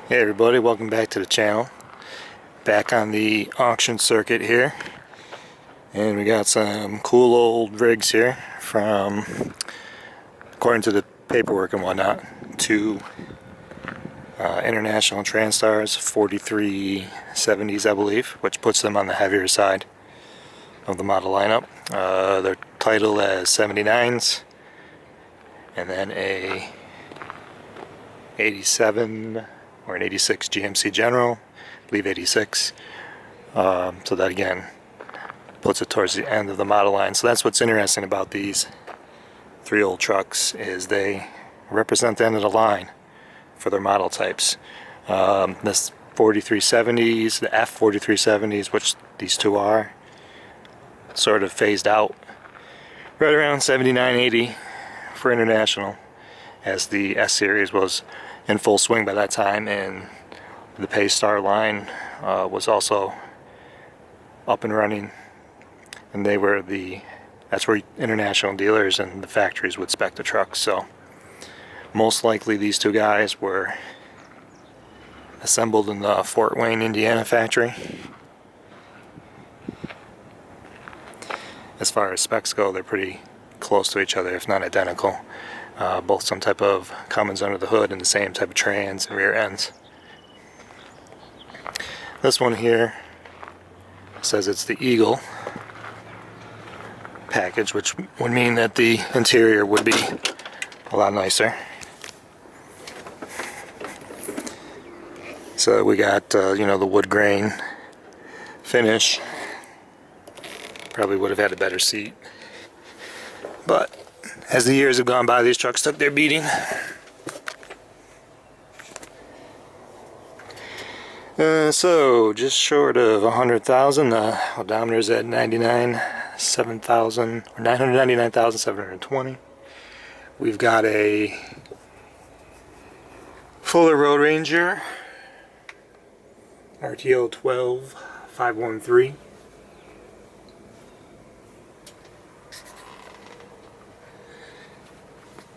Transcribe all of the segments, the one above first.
Hey everybody, welcome back to the channel. Back on the auction circuit here, and we got some cool old rigs here from, according to the paperwork and whatnot, two International Transtars 4370s, I believe, which puts them on the heavier side of the model lineup. They're titled as 79s, and then a 87 or an 86 GMC General, I believe 86. So that again puts it towards the end of the model line. So that's what's interesting about these three old trucks, is they represent the end of the line for their model types. This 4370s, the F4370s, which these two are, sort of phased out right around 79-80 for International, as the S series was in full swing by that time, and the Paystar line was also up and running, and that's where international dealers and the factories would spec the trucks. So most likely these two guys were assembled in the Fort Wayne, Indiana factory. As far as specs go, they're pretty close to each other, if not identical. Both some type of Cummins under the hood and the same type of trans and rear ends. This one here says it's the Eagle package, which would mean that the interior would be a lot nicer. So we got the wood grain finish. Probably would have had a better seat, but as the years have gone by, these trucks took their beating. So just short of 100,000. The odometer's at 99,700 or 999,720. We've got a Fuller Road Ranger RTO 12513.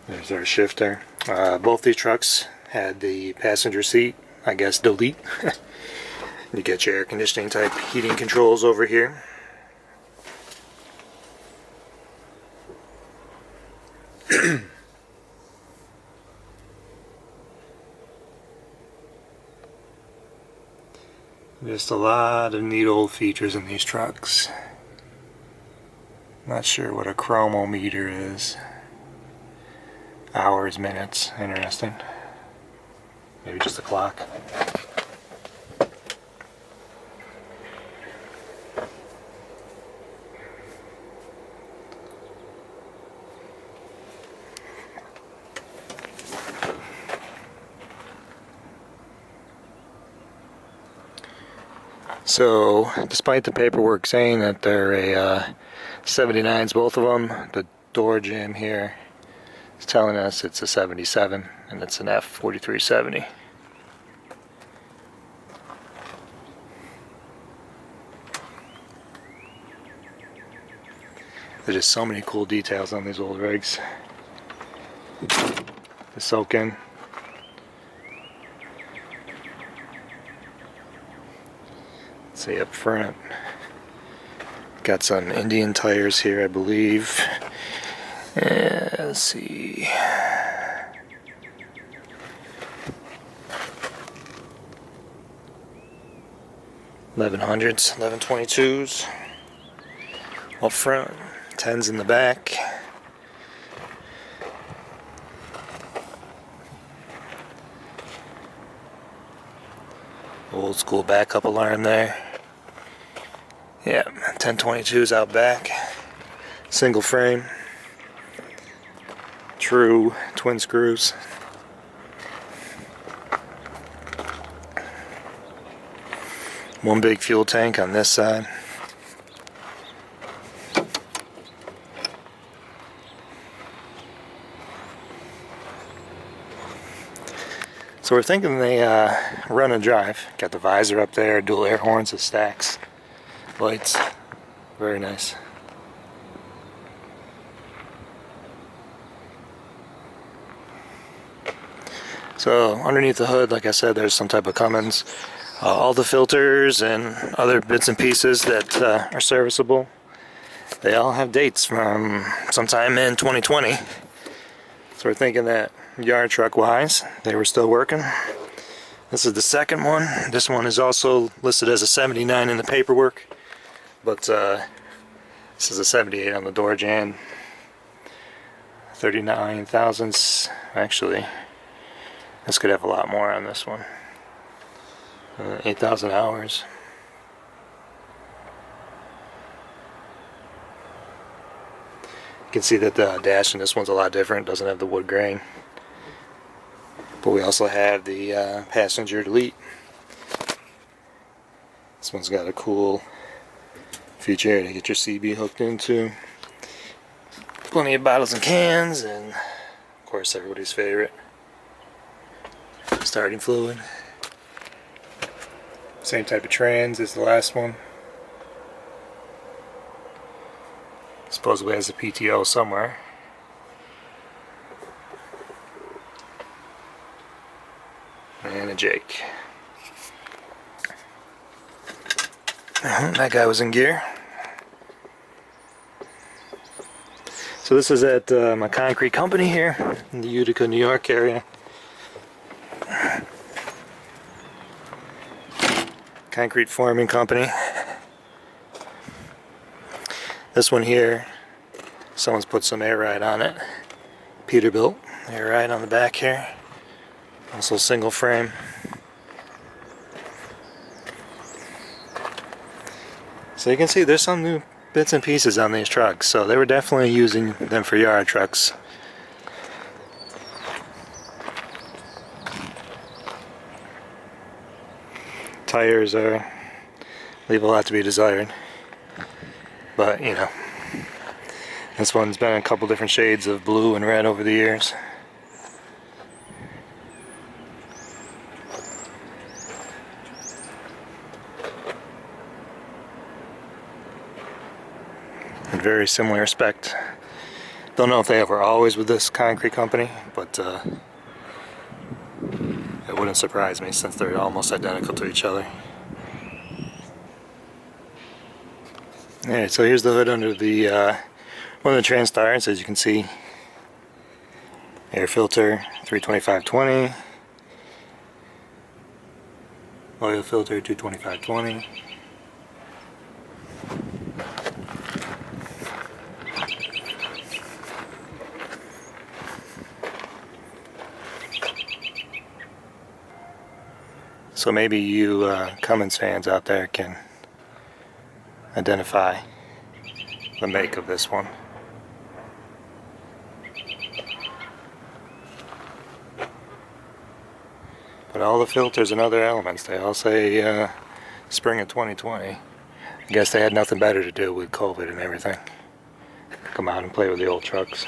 There's our shifter. Both these trucks had the passenger seat, I guess, delete. You get your air conditioning type heating controls over here. Just a lot of neat old features in these trucks. Not sure what a chromometer is. Hours, minutes, interesting. Maybe just a clock. So, despite the paperwork saying that they're a 79s, both of them, the door jamb here is telling us it's a 77, and it's an F4370. There's just so many cool details on these old rigs. The soak-in. See up front, got some Indian tires here, I believe. And let's see, $1100s, 1122s up front, 10s in the back. Old school backup alarm there. Yeah, 1022s out back. Single frame. True twin screws. One big fuel tank on this side. So we're thinking they run and drive. Got the visor up there, dual air horns with stacks, lights, very nice. So underneath the hood, like I said, there's some type of Cummins. All the filters and other bits and pieces that are serviceable, they all have dates from sometime in 2020. So we're thinking that yard truck wise, they were still working. This is the second one. This one is also listed as a 79 in the paperwork, but this is a 78 on the door jamb. 39 thousandths. Actually, this could have a lot more on this one. 8,000 hours. You can see that the dash in this one's a lot different. Doesn't have the wood grain. But we also have the passenger delete. This one's got a cool feature to get your CB hooked into. Plenty of bottles and cans, and of course everybody's favorite, starting fluid. Same type of trans as the last one. Supposedly has a PTO somewhere. And a Jake. That guy was in gear. So this is at my concrete company here in the Utica, New York area. Concrete forming company. This one here, someone's put some air ride on it. Peterbilt air ride on the back here. Also single frame. So you can see there's some new bits and pieces on these trucks. So they were definitely using them for yard trucks. Tires leave a lot to be desired. But you know, this one's been a couple different shades of blue and red over the years. In very similar spec. Don't know if they were always with this concrete company, but it wouldn't surprise me since they're almost identical to each other. Alright, so here's the hood under the one of the trans tires. As you can see, air filter 325/20, oil filter 225/20. So maybe you Cummins fans out there can identify the make of this one. But all the filters and other elements, they all say spring of 2020. I guess they had nothing better to do with COVID and everything. Come out and play with the old trucks.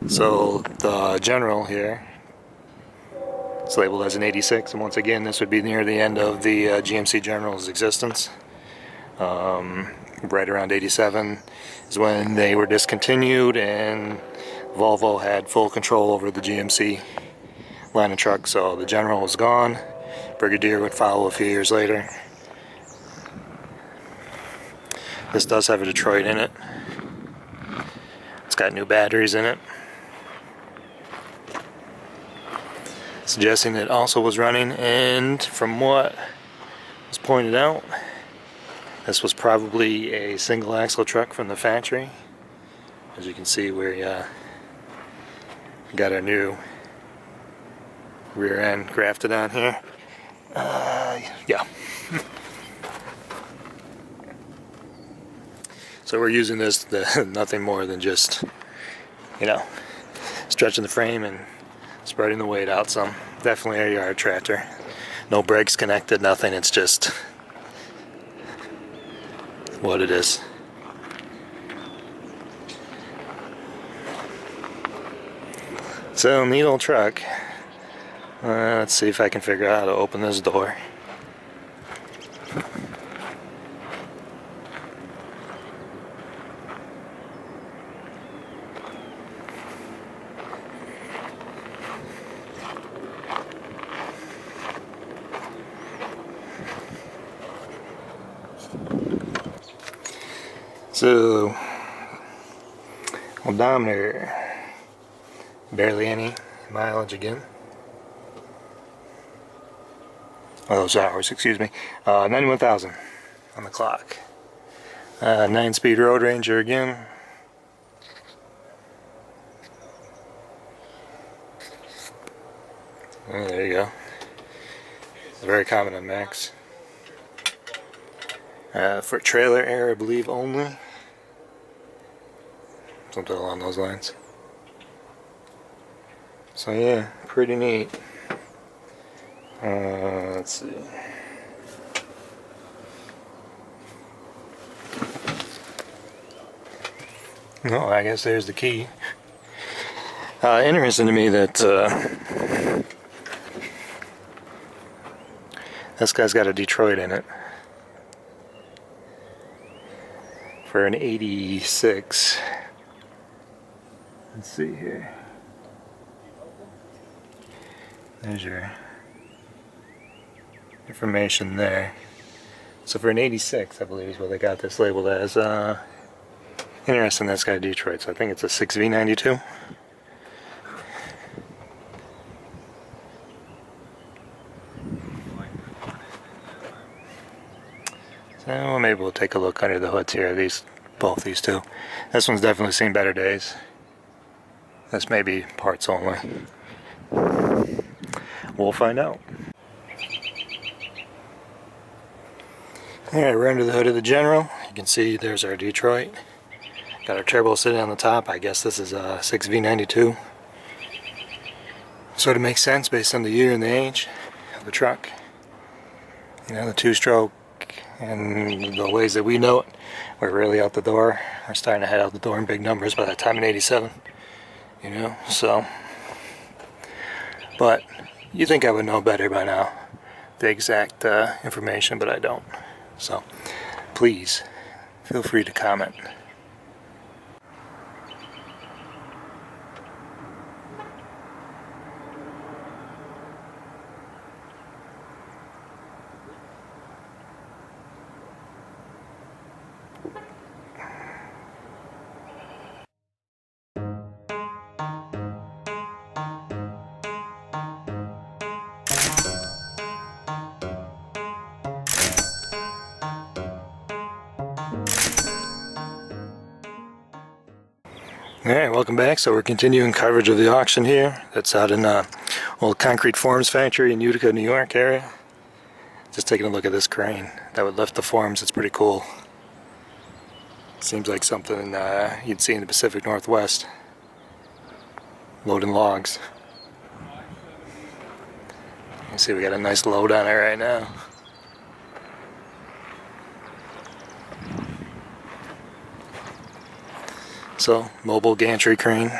So the General here, it's labeled as an 86, and once again this would be near the end of the GMC General's existence. Right around 87 is when they were discontinued and Volvo had full control over the GMC line of trucks. So the General was gone. Brigadier would follow a few years later. This does have a Detroit in it. It's got new batteries in it, suggesting it also was running, and from what was pointed out, this was probably a single axle truck from the factory. As you can see, we got our new rear end grafted on here. Yeah. So we're using this nothing more than just, you know, stretching the frame and spreading the weight out some. Definitely a yard tractor. No brakes connected, nothing. It's just what it is. So, neat old truck. Let's see if I can figure out how to open this door. So, odometer, barely any mileage again. Oh, those hours, excuse me. 91,000 on the clock. 9-speed Road Ranger again. Oh, there you go. It's very common on Max. For trailer air, I believe only. Something along those lines. So yeah, pretty neat. Let's see. No, I guess there's the key. Interesting to me that this guy's got a Detroit in it for an 86. Let's see here. There's your information there. So for an 86, I believe is what they got this labeled as. Interesting, that's got Detroit, so I think it's a 6V92. So maybe we'll take a look under the hoods here, both these two. This one's definitely seen better days. This may be parts only. We'll find out. Alright, we're under the hood of the General. You can see there's our Detroit. Got our turbo sitting on the top. I guess this is a 6V92. Sort of makes sense based on the year and the age of the truck. You know, the two-stroke and the ways that we know it, we're really out the door. We're starting to head out the door in big numbers by that time in 87. You know, so. But you think I would know better by now, the exact information, but I don't. So, please, feel free to comment. Alright, welcome back. So we're continuing coverage of the auction here. That's out in old concrete forms factory in Utica, New York area. Just taking a look at this crane that would lift the forms. It's pretty cool. Seems like something you'd see in the Pacific Northwest. Loading logs. You see we got a nice load on it right now. So, mobile gantry crane.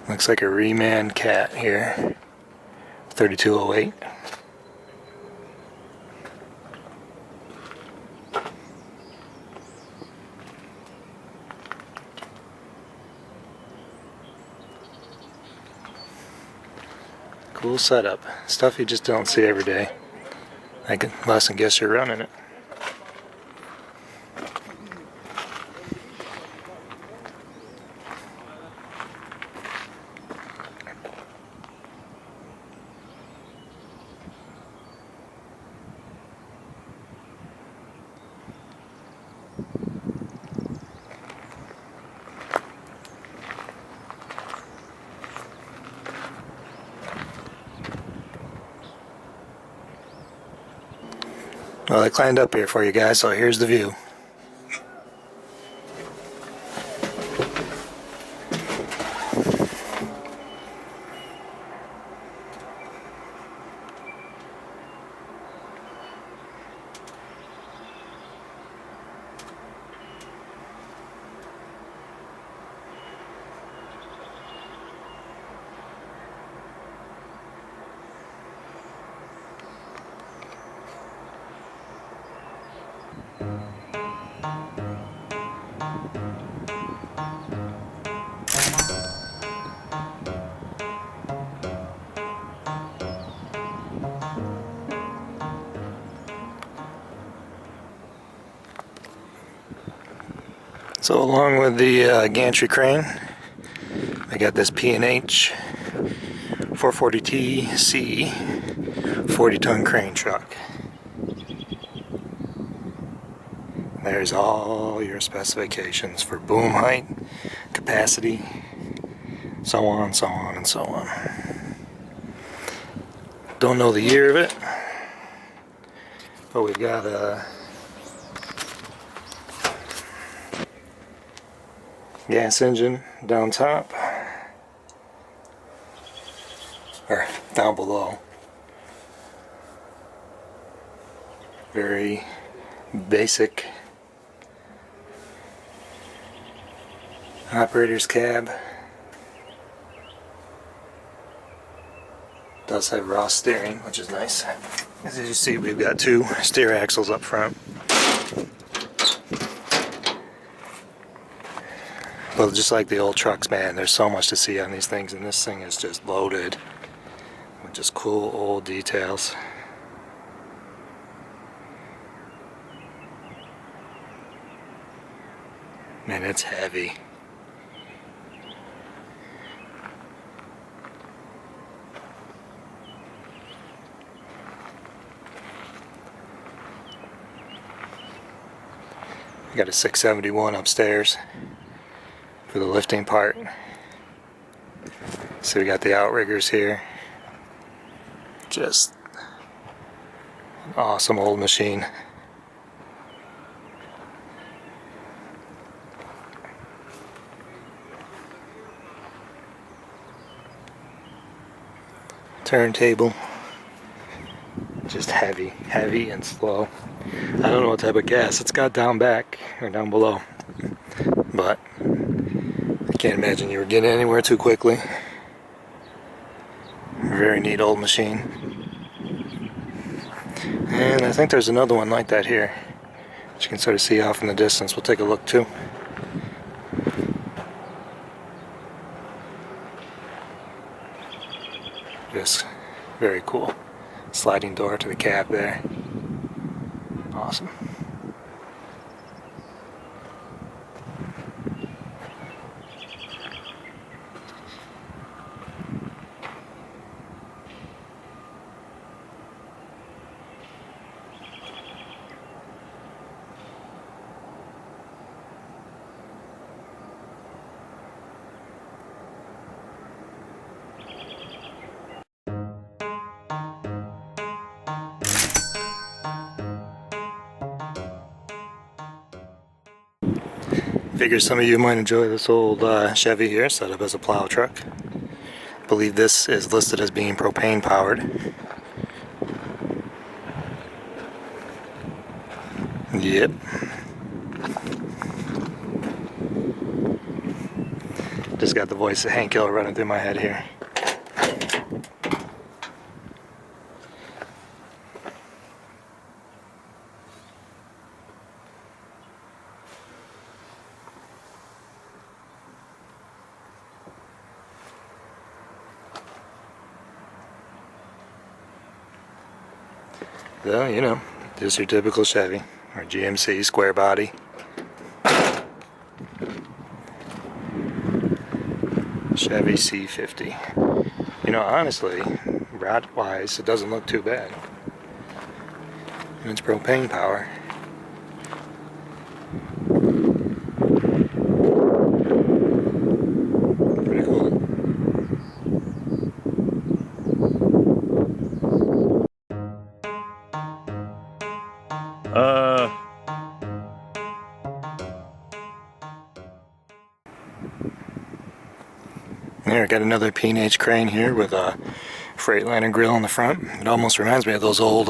Looks like a reman cat here. 3208. Cool setup. Stuff you just don't see every day. I can less than guess you're running it. Well, I climbed up here for you guys, so here's the view. So along with the gantry crane, I got this P&H 440T C 40-ton crane truck. There's all your specifications for boom height, capacity, so on, so on, and so on. Don't know the year of it, but we've got a gas engine down top, or down below. Very basic operator's cab. Does have raw steering, which is nice. As you see, we've got two steer axles up front. But just like the old trucks, man, there's so much to see on these things, and this thing is just loaded with just cool old details. Man, it's heavy. We got a 671 upstairs for the lifting part. So we got the outriggers here. Just an awesome old machine. Turntable. Just heavy and slow. I don't know what type of gas it's got down back or down below, but I can't imagine you were getting anywhere too quickly. Very neat old machine. And I think there's another one like that here, which you can sort of see off in the distance. We'll take a look too. Just very cool. Sliding door to the cab there. Awesome. Figure some of you might enjoy this old Chevy here, set up as a plow truck. I believe this is listed as being propane powered. Yep. Just got the voice of Hank Hill running through my head here. So, you know, just your typical Chevy or GMC square body. Chevy C50. You know, honestly, rod wise, it doesn't look too bad. And it's propane power. Pretty cool. There, got another P&H crane here with a Freightliner grill in the front. It almost reminds me of those old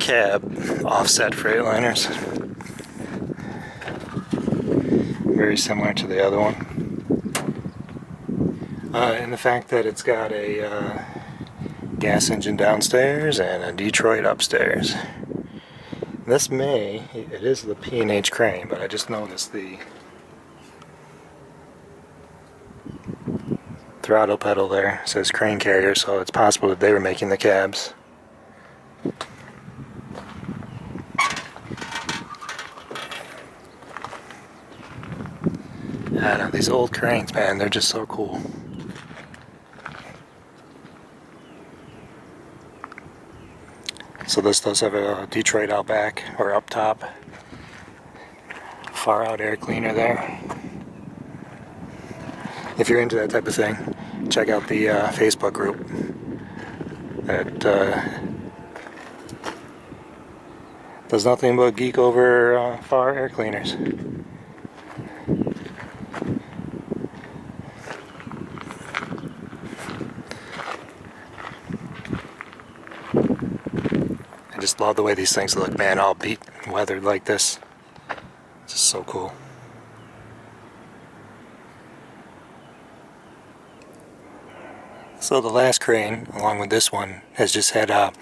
cab offset Freightliners. Very similar to the other one. And the fact that it's got a gas engine downstairs and a Detroit upstairs. This it is the P&H crane, but I just noticed the throttle pedal there. It says crane carrier, so it's possible that they were making the cabs. these old cranes, man, they're just so cool. So this does have a Detroit out back, or up top, far out air cleaner there. If you're into that type of thing, check out the Facebook group that does nothing but geek over far air cleaners. I just love the way these things look, man, all beat and weathered like this. Just so cool. So the last crane, along with this one, has just had a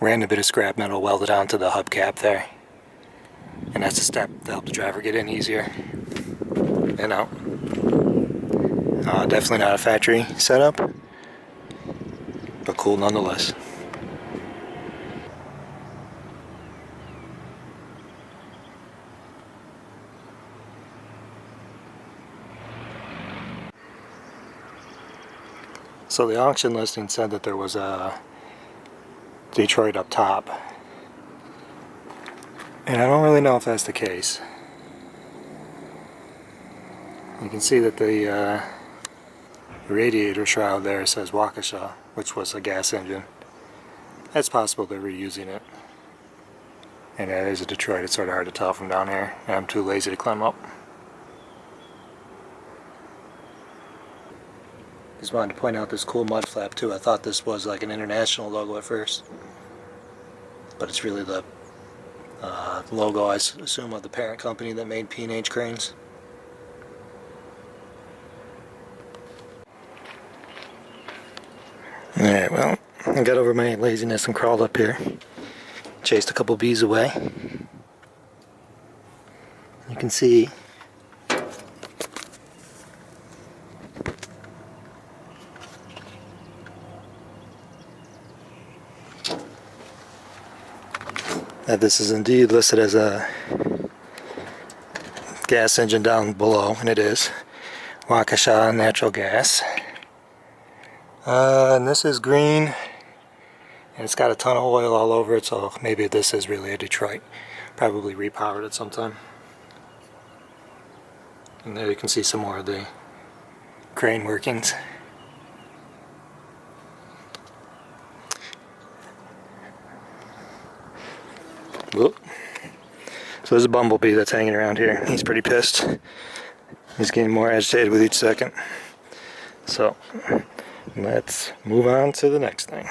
random bit of scrap metal welded onto the hubcap there. And that's a step to help the driver get in easier and out. Definitely not a factory setup, but cool nonetheless. So the auction listing said that there was a Detroit up top, and I don't really know if that's the case. You can see that the radiator shroud there says Waukesha, which was a gas engine. It's possible they're reusing it. And that is a Detroit. It's sort of hard to tell from down here, and I'm too lazy to climb up. Just wanted to point out this cool mud flap too. I thought this was like an international logo at first, but it's really the logo, I assume, of the parent company that made P&H cranes. Alright, well, I got over my laziness and crawled up here. Chased a couple bees away. You can see that this is indeed listed as a gas engine down below, and it is Waukesha natural gas. And this is green, and it's got a ton of oil all over it, so maybe this is really a Detroit. Probably repowered it sometime. And there you can see some more of the crane workings. Whoop. So there's a bumblebee that's hanging around here. He's pretty pissed. He's getting more agitated with each second. So let's move on to the next thing.